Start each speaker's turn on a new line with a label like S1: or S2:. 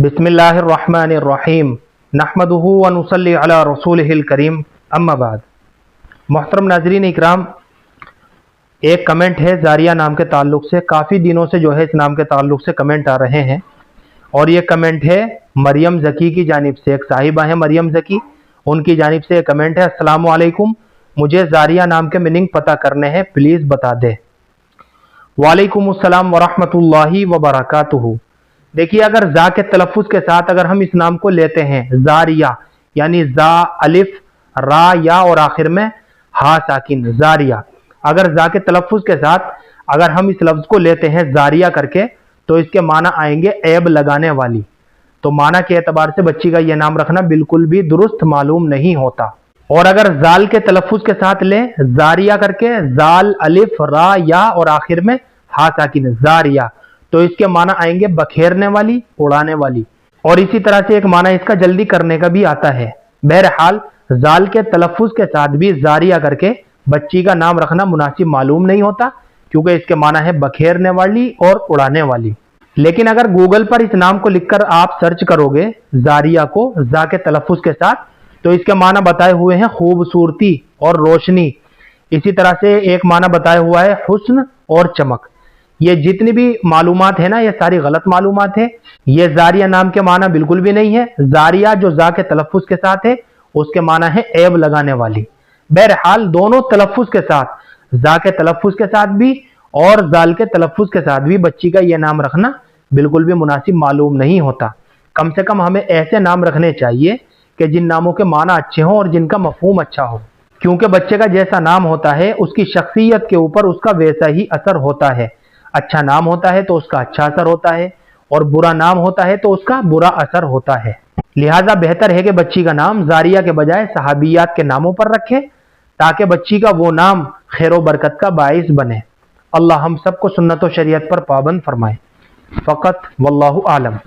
S1: बिस्मिल्लाहिर्रहमानिर्रहीम नहमदुहु व नुसल्ली अला रसूलिहिल करीम अम्मा बाद। मोहतरम नाज़रीन इकराम, एक कमेंट है जारिया नाम के ताल्लुक़ से। काफ़ी दिनों से जो है इस नाम के ताल्लुक़ से कमेंट आ रहे हैं और ये कमेंट है मरियम ज़की की जानिब से। एक साहिबा है मरियम ज़की, उनकी जानिब से कमेंट है, अस्सलामु अलैकुम, मुझे जारिया नाम के मीनिंग पता करने हैं, प्लीज़ बता दे। वालेकुमुस्सलाम वरहमतुल्लाहि वबरकातुहू। देखिए, अगर जा के तलफ़ुज़ के साथ अगर हम इस नाम को लेते हैं जारिया, यानी जा अलिफ रा या और आखिर में हा साकिन, जारिया। अगर जा के तलफ़ुज़ के साथ अगर हम इस लफ्ज़ को लेते हैं जारिया करके, तो इसके माना आएंगे ऐब लगाने वाली। तो माना के एतबार से बच्ची का यह नाम रखना बिल्कुल भी दुरुस्त मालूम नहीं होता। और अगर जाल के तलफ़ुज़ के साथ लें जारिया करके, जाल अलिफ रा या और आखिर में हा साकिन, जारिया, तो इसके माना आएंगे बखेरने वाली, उड़ाने वाली। और इसी तरह से एक माना इसका जल्दी करने का भी आता है। बहरहाल जाल के तलफ़ुज़ के साथ भी जारिया करके बच्ची का नाम रखना मुनासिब मालूम नहीं होता, क्योंकि इसके माना है बखेरने वाली और उड़ाने वाली। लेकिन अगर गूगल पर इस नाम को लिखकर आप सर्च करोगे जारिया को जा के तलफ़ुज़ के साथ, तो इसके माना बताए हुए हैं खूबसूरती और रोशनी। इसी तरह से एक माना बताया हुआ है हुस्न और चमक। ये जितनी भी मालूमात है ना, ये सारी गलत मालूमात है। ये जारिया नाम के माना बिल्कुल भी नहीं है। जारिया जो जा के तलफ़ुज़ के साथ है उसके माना है ऐब लगाने वाली। बहरहाल दोनों तलफ़ुज़ के साथ, जा के तलफ़ुज़ के साथ भी और जाल के तलफ़ुज़ के साथ भी बच्ची का ये नाम रखना बिल्कुल भी मुनासिब मालूम नहीं होता। कम से कम हमें ऐसे नाम रखने चाहिए कि जिन नामों के माना अच्छे हों और जिनका मफ़हूम अच्छा हो, क्योंकि बच्चे का जैसा नाम होता है उसकी शख्सियत के ऊपर उसका वैसा ही असर होता है। अच्छा नाम होता है तो उसका अच्छा असर होता है, और बुरा नाम होता है तो उसका बुरा असर होता है। लिहाजा बेहतर है कि बच्ची का नाम जारिया के बजाय सहाबियात के नामों पर रखें, ताकि बच्ची का वो नाम खैर व बरकत का बाइस बने। अल्लाह हम सबको सुन्नत व शरीयत पर पाबंद फरमाए। फ़कत वल्लाहु आलम।